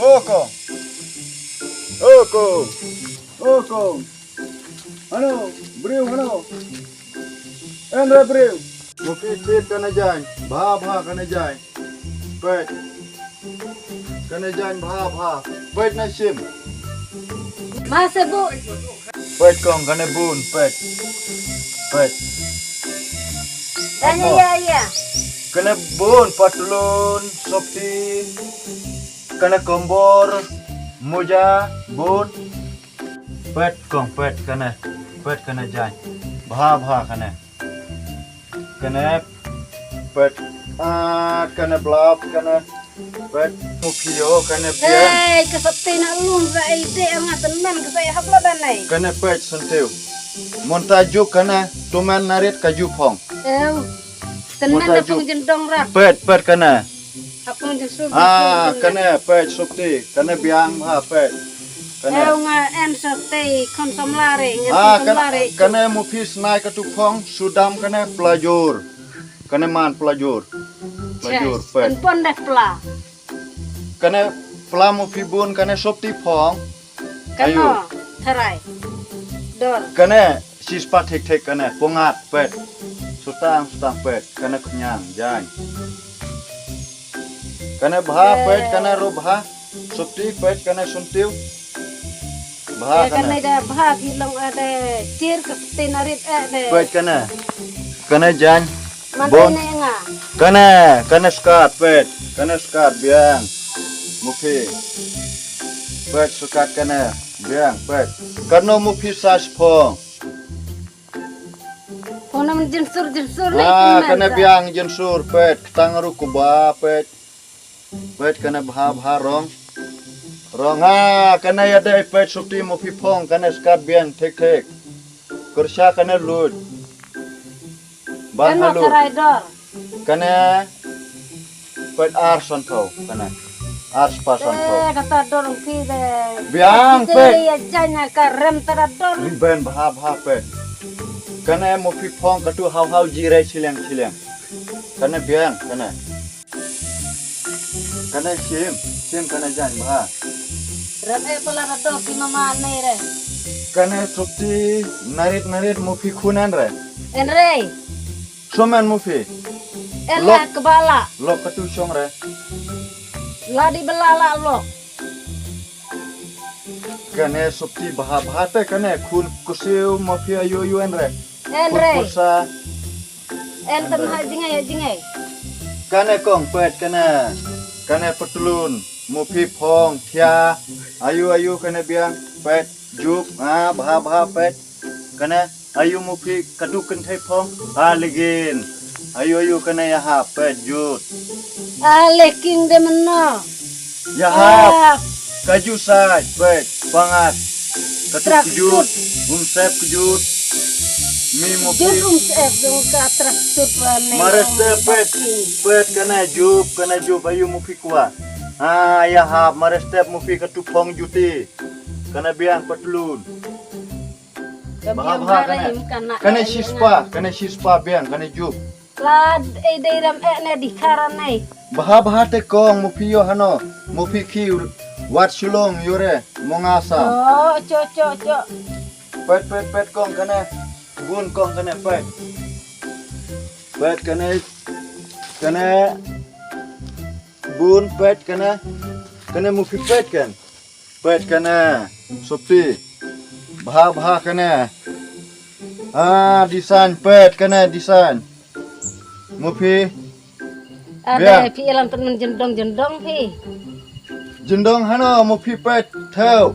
Kong. Oh Kong. Oh Kong. Ano? Beriu ano? Andre beriu. Mungkin tip kana jai. Bha kana jai. Pet. Kana jai bha. Pet na sim. Masa bu. Pet Kong kana bun pet. Pet. Tanya ya. Kana bun patlun sopti. Kana kombor moja bun. Pet Kong pet kana jai. Bha kana. Kana pet kana blab kana pet mukio kana pian. Hei, kesepti nak lun sa ide ang tenan ke saya hapla danai. Kana pet sentiu. Montajuk kana tuman narit kaju phong. Tenan Montajuk. apung jendong rat. Pet kana. Apung jesul. Kana pet sopti kana biang pet. Kana Nga en septi konsum lari. Konsum lari. kana mufis nai katu phong sudam kana pelajur. Kana man pelajur. Pelajur pet. Pon dah pla. Kana pelamu fibun kana sopti phong. Ayo. Kano. Terai. Dor. Kana sispa tek kana pongat pet. Sutang pet kana kenyang jan. Kana bha pet kana robha. Sopti pet kana suntiu. Bha Kan kana. ada bah bilong ada cir kesepti narit de. Pet kana jan. Mantai na nga. Kana skat pet. Kana skat biang. Mufi. Pet skat kana biang pet. Kano mufi sas phong. Kung naman jensur na Kana biang jensur pet. Tangaru kuba pet. Pet kana bha rong. Rong kana yada pet sukti mufi phong. Kana skat biang tek. Kersha kana lud. Bang Kano halu. terai dor. Kana pet arson kau kana. Ars pasan kau. Kata dorong ki de. Biang pet. Ya janya ka rem tara dor. Riben bha pet. Kana mufi phong katu hau jirai sileng. Kana biang kana. Kana sim kana jan bha. Rem pala ra dor ki mama nei re. Kana sukti narit mufi khunan re. En re. Soman mufi. Ela kebala. Lok katu song re. Ladi belala lo. Kana sukti bha te kana khun kusiu mufi ayu en re. En Khun re. kursa. En tan ha jingai. Kana kong pet kana petulun mufi phong thia ayu kana biang pet juk bha pet kana ayu mufi kadu kenthai phong legin ayu kana ya ha pet jut Leking de meno. ya ha kaju sai pet pangat katu Trak kejut umsep kejut mi mufi Jum sef dong ka traktur wane. mareste pet kana jub ayu mufi kuat ya ha mareste mufi katu phong juti kana biang petulun Baha kana shispa biang kana jub Lad deiram ne dikaran nei. baha te kong mufi yo hano mufi ki wat sulong yore mongasa Oh, co. pet kong kana bun kong kana pet kana bun pet kana mufi pet kana sopti baha kana desain pet kana desain mufi Ada pi elam temen jendong pi. jendong hano mufi pet thau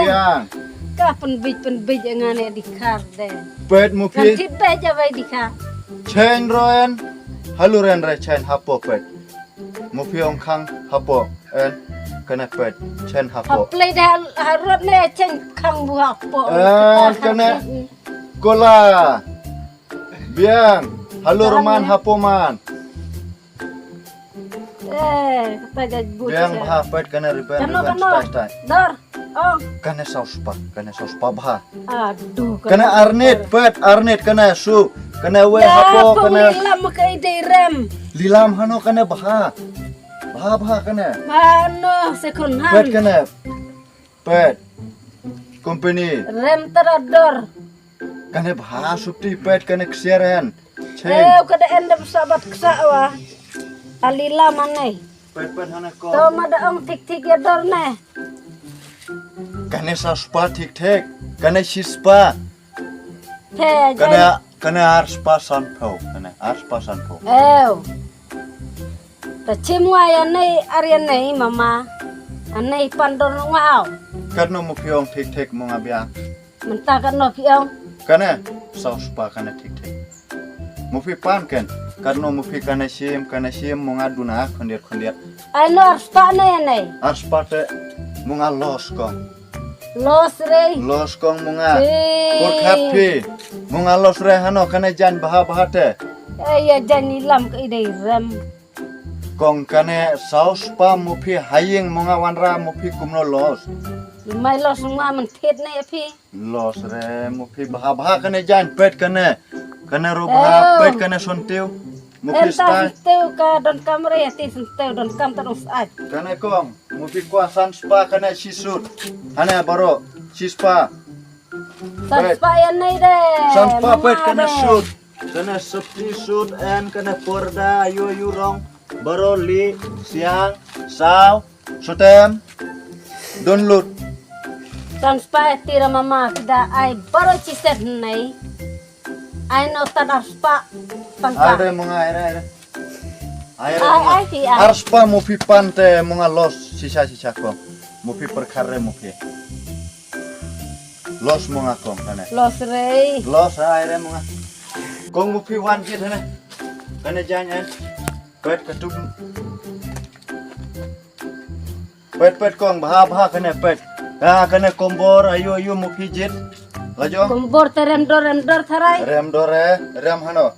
biang Ka penbij ngane dikar de. pet Kan mufi tipe jabai dikar. chen roen haluren re chen hapo pet mufi ong khang hapo en kana pet chen hapo Haplay dah harut ne ceng kang bu hapo. kana kola biang halurman hapo man kata gaji biang bha pet kana riben Kano. stai Dor. Oh, kana sauspa bha aduh. kana arnet kana su kana we hapo kana Lam ka ide rem. lilam hano kana bha Bah kena. Mana sekon Pet han. kena. Pet. Company. Rem terador. Kena bah supti pet kena kesiaran. Ceng. Kada enda sahabat kesawa. Alila manai. Pet hana ko. To madaong tik-tik ya dor ne. Kena sa spa tik-tik. Kena sispa. He Kena harus pasan pau. Kena harus pasan pau. Ta chimwa ya nei arian nei mama. Anei pandor ngau. Karena mo piong tik-tik mo nga biang. Mentakan no piong. Kena sa spa kena tik-tik. Mo pi pan kan. Karena mo pi kena sim mo nga duna kondiat. Ai no arsta nei. Harus pate mo nga los kong. Los rei. Los kong mo nga. Por kapi. Mo nga los re hano kena jan baha te. Ya jani lam ke idei rem. Kong kene saus pa mo pi haying mo nga wanra mo pi kumno los. Mai los semua menthet nei api. Los re mo pi baha kene jan pet kene. Kene ro baha pet kene sontiu. Mo pi Entah stai. sentew ka don kamre ti sentew don kam terus aj. Kene kong mo pi kuasan spa kene sisut. Hane baro sispa. Sampa ya nei de. Sampa pet Mama kene de. shoot. Kene septi shoot and kene porda ayu rong. Baro li siang saw sotem download. Sampa tira mama kita ai baru ciset nei. Ai no tadar spa. Pangka. Aire mga aire. Ai ti ai. Harus pa mo pi pante mga los sisa ko. Mo pi perkare mo pi. Los mga kong kane. Los rei. Los aire mga. Kong mo pi wan kit hane. Kane jangan. Pet ketuk. Pet kong baha kane pet. Kane kombor ayu mo pi jit. Lajo. Kumbor terem dor tharai. Rem dore, rem hano.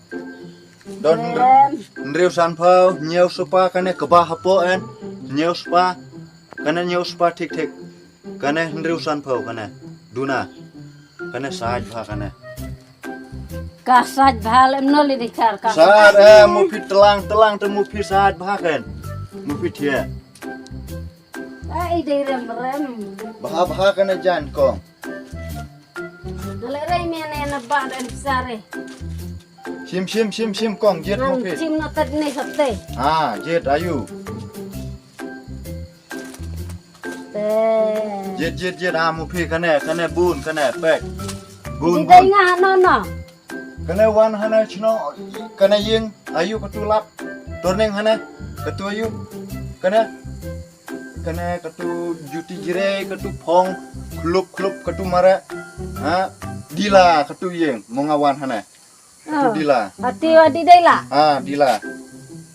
Don Rem. ndriu sanpau, nyeu supa kane keba hapo en, nyeu spa, kane nyeu spa tik. Kane ndriu sanpau kane duna. Kane saj bha kane. Kasaj bhal noli dikar ka. Saj mu pi telang te mu pi saj bha kan. Mu pi thia. Ai de rem. Bha kane jan kong. Dale rei mene na ba den sare. Sim kong jet mu pi. Cim na tad nei satte. Jet ayu. Te. Jet mu pi kane bun kane pek. Bun. Didai nga no. Kena wan hana chino kena ying ayu ketulap torneng hana ketu ayu kena ketu juti jire ketu pong klub ketu mara dila ketu ying mongawan hana ketu dila Hati wa didai la. dila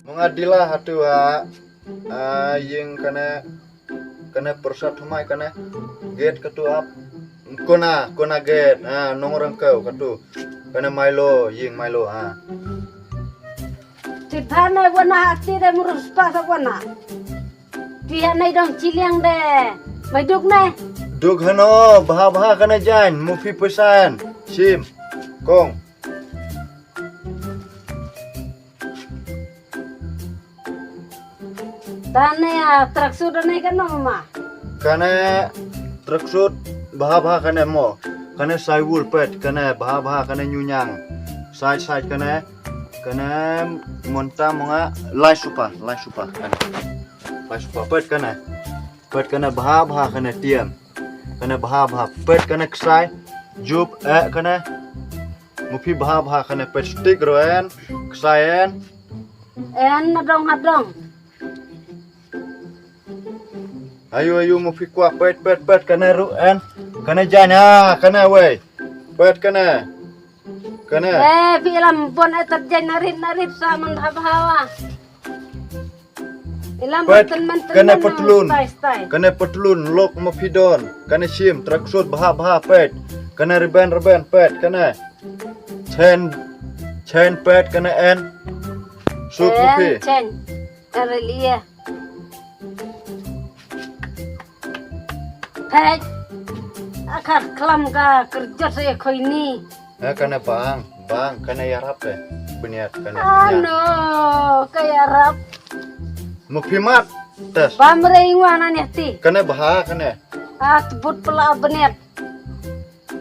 monga dila hatu ying kena persat humai kena gate ketu ap kona gate nongorang kau ketu kena Milo ying Milo Tidhane wana akti de murus pa sa wana. Dia nei dong ciliang de. Mai duk ne. duk hano baha kena jan mufi pesan sim kong Tane ya traksud nei kan mama. kena traksut baha kena mo kena saywul pet kena baha kena nyunyang side kena monta monga lai supa kena lai supa pet kena baha kena tiam kena baha pet kena ksai jup kena mufi baha kena pet stick roen ksaien En hadong. ayu mufi kwa pet kena roen kena jana kena we pet kena Film pon etat jan narit sa man hawa. Ilam Pet, teman kena petlun. Style. Kena petlun lok mafidon kena sim traksut baha pet kena riben pet kena chain pet kena en sut mufi Chen. Erelia. Pet. Akar kelam ka kerja saya kau ini. kena bang kena yarap beniat kena Ano, kaya rap. mufimat tes Pamrei wana neti. kena baha kena Tebut pela benet.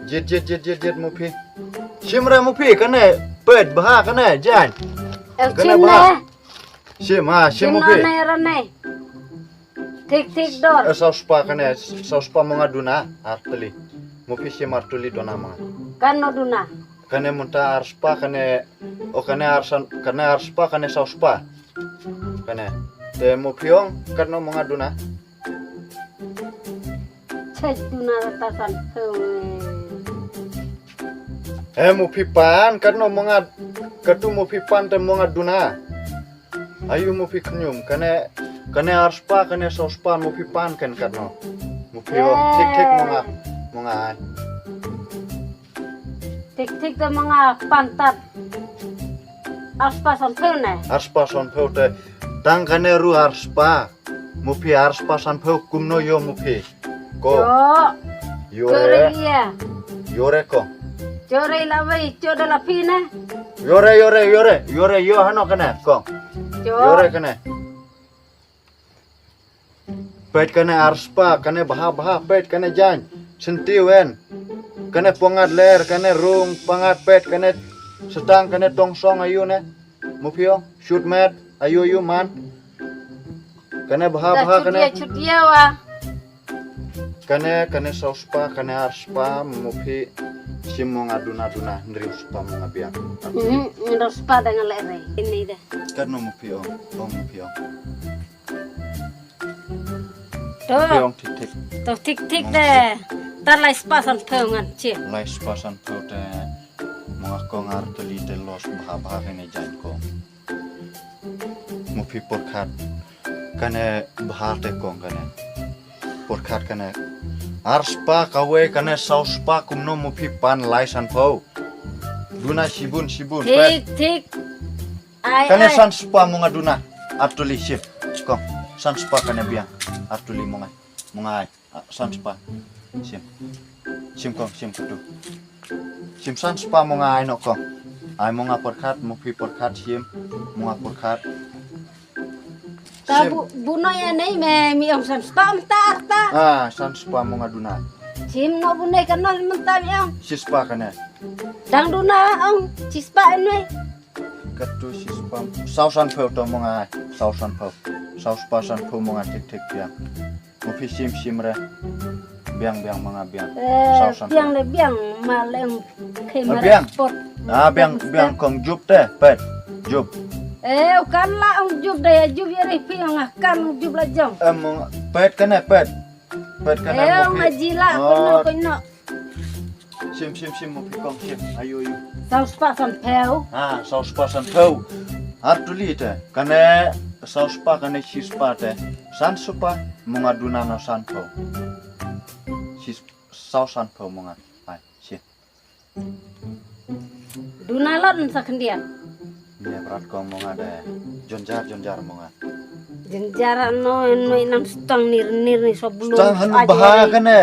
jit mufi simra mufi kena pet baha kena jan El Kena cine. bah. sim Cine mufi rane. Tik dor. sauspa mongaduna arteli mufi sim artuli dona ma Kan duna. kena munta arspa kena arspa kena sauspa kena te mufiong karena mongaduna Cek duna ratasan. mufipan karena mufipan te mongaduna ayu mufi kenyum kena arspa kena sauspa mufipan kan karena mufiong tik monga Tik de mga pantat. Aspa sampai ne. arspa son te tang kena ru arspa mufi arspa san kumno yo mufi ko Yo. Core yore iya. yore ko Core lawai. Core lapine. yore yo hano kena ko yore kena pet kena arspa kena baha pet kena jan sentiwen kena pongat ler kena rung pangat pet kena setang kena tongsong ayu ne mupio shoot mat ayu man kena baha kena Cutia wa. kena sauspa kena arspa mupi simong aduna nriuspa mongabiak Ndos pa dengan lere. Ini deh. karena mupio mupio Tuh. titik Tuh tik deh. Tarlai spasan pengan cie. lai spasan pute mengako ngarteli de los baha kene janko mupi porkat kane baha te kong kane porkat kane arspa kawe kane sauspa kumno mupi pan lai san pau duna sibun pet Tik. Ai kane san spa mongaduna artuli sip kong san spa kane biang artuli mongai san spa sim kong sim kudu sim san spa mongai no kong ai monga porkat mupi porkat sim monga porkat Ta buno ya nei me mi om san spa ta. san spa mongaduna Sim no buno kan no mentam yang. sispa kane Dang duna om cispa ene. katu sispa sausan pau to mongai sausan pau sauspa san pau monga tik biang mupi sim re biang monga biang sausan Biang le biang maleng kemar biang. sport. biang kong jup te pet jup Kan la om jub daya jub ya repi yang kan jub la jong. pet kane mupi Majila kono. sim mupi kong sim ayu Saus pasan peu. saus pasan pau artuli te kane saus pa kane sispa te san supa mongaduna no san pau saus san pau monga ai si Dunalon sa kendian. ya berat kong monga de jonjar monga Jenjara no inam stang nir ni sebelum. sutang hanu baha kane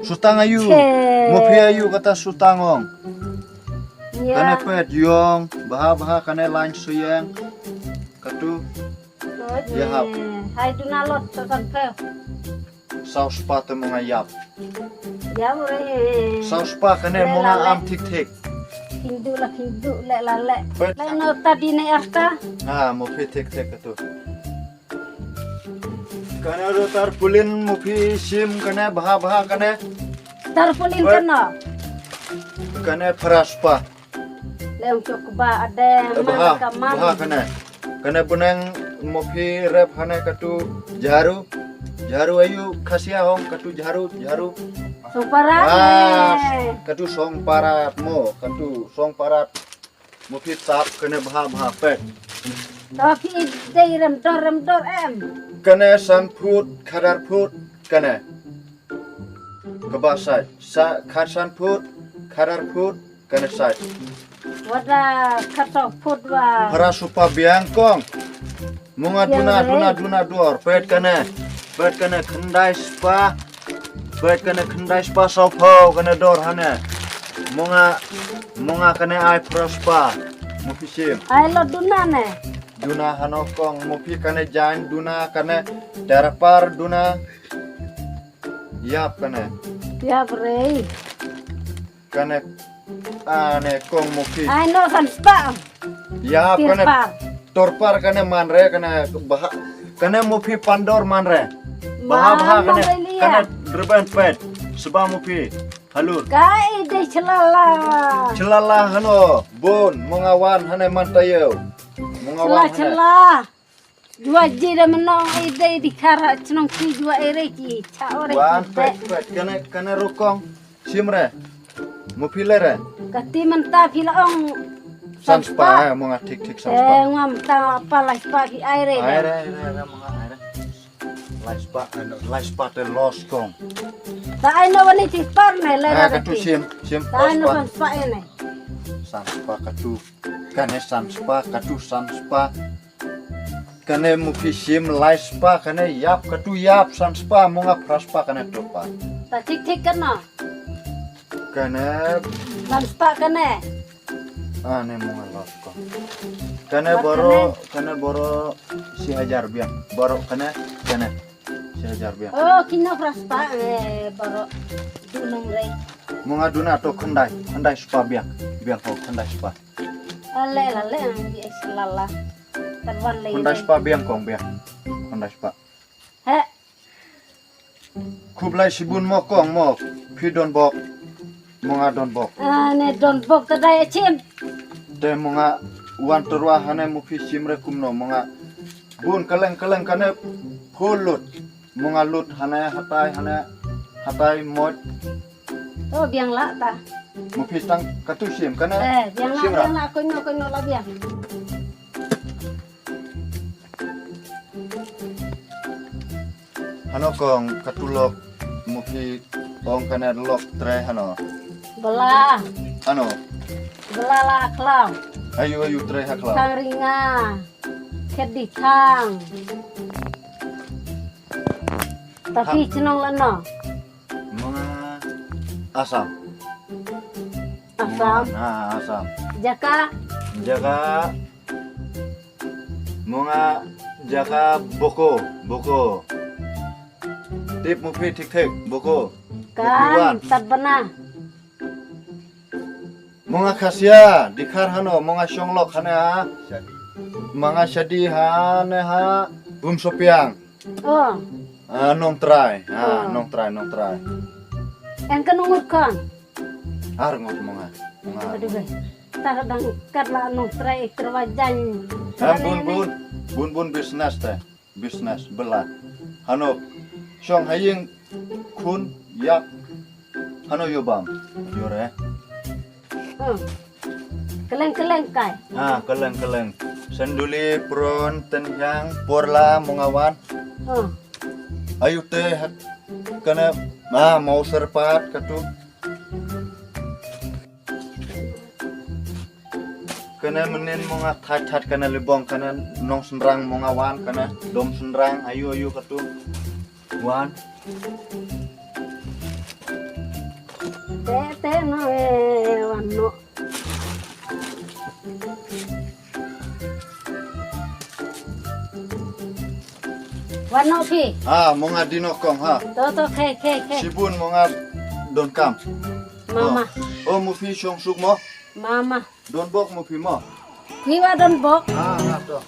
sutang ayu mupi ayu kata sutangong kane pet yong baha kane lain suyang katu Ya, hap. Hai dunalot sa peu. saus pa te monga yap Ya ure. saus pa kane monga am tik Hindu le le. Pet. Lai no tadi ne asta. mupi tik katu kane ro tar pulin mupi sim kane baha kane Tarpulin Pet. kena. paraspa Leung coba ada baha mana kane buneng mupi rep hane katu jaru ayu khasia hong katu jaru Supara. katu song parat mupi tap kane baha pet Tapi dei rem dor em. kane san put kadar put kane kebasai san put kadar put kane sai Wada kato putwa. para supa biangkong munga duna dor pet kane khandai spa saupau kane dor hane munga kane ai prospa mupisim Ai lo dunane. duna hanokong mupi kane jain duna kane terpar duna yap kane Ya bre. kane ane kong mupi Ai no san spa. yap kane Tirpar. torpar kane manre kane bah kane mupi pandor manre bah Mama kane Relia. kane drban pet sebab mupi halur Kai de chelala. celala hano bon mengawan hane mantayo Cela mengawan hane cela. Dua jira menong ide di kara cenong ki dua ereki. Cha ore wan ki. pet kane rukong simre mupilere Kati menta pilaong sanspa monga tik sanspa ngam ta pala spa ki aire. aire monga aire laispa te los kong Ta ai no wani ti par ne le ra katu ki. sim Ta ai no ospa san spa ene. sanspa katu kane sanspa katu sanspa kane mupi sim laispa kane yap katu yap sanspa monga praspa kane topa Ta tik kana. kane San spa kane. ane monga los kong kane Buat boro si hajar biang boro kane si hajar biang Oh, kino praspa baro dunung rei. monga duna to khandai spa biang ho khandai spa Ale bi selala. Terwan le. khandai spa biang kong biang khandai spa He, kublai sibun mo kong mo phi don bok monga don bok ne don bok kedai cim. te monga wan terwa hane mu phi simre kumno monga bun kaleng kane phulut monga lut hane hatai mot Oh, biang la ta. mu phi tang katu sim kane Biang la kono la biang. hano kong katulok mu phi ong kane lok tre hano Belah, ano belah la klau. ayu tre hakla Kang ringa. Kedi kang. Tapi cenong leno. monga asam Asam. asam Jaka. jaga monga jaga boko tip mupi tik boko Kan tabana. monga khasya dikhar hano monga songlok hana monga shadi hane ha bum sopiang Oh, nong try Oh. nong try en kenungut kan. har ngot monga Aduh guys. Taradang karla nung try kerwajan. bun business belat hano song haying kun yak hano yobam yore Keleng kai. keleng senduli pron tenyang porla mongawan Oh, ayu teh kana mau serpat katu kana menen monga that kana lebong kana nong senrang mongawan kana dom senrang ayu katu wan te no wano. Wano pi. monga dinokong To ke. sibun monga don kam Mama. mufi song suk mo Mama. don bok mufi mo Kiwa don bok. to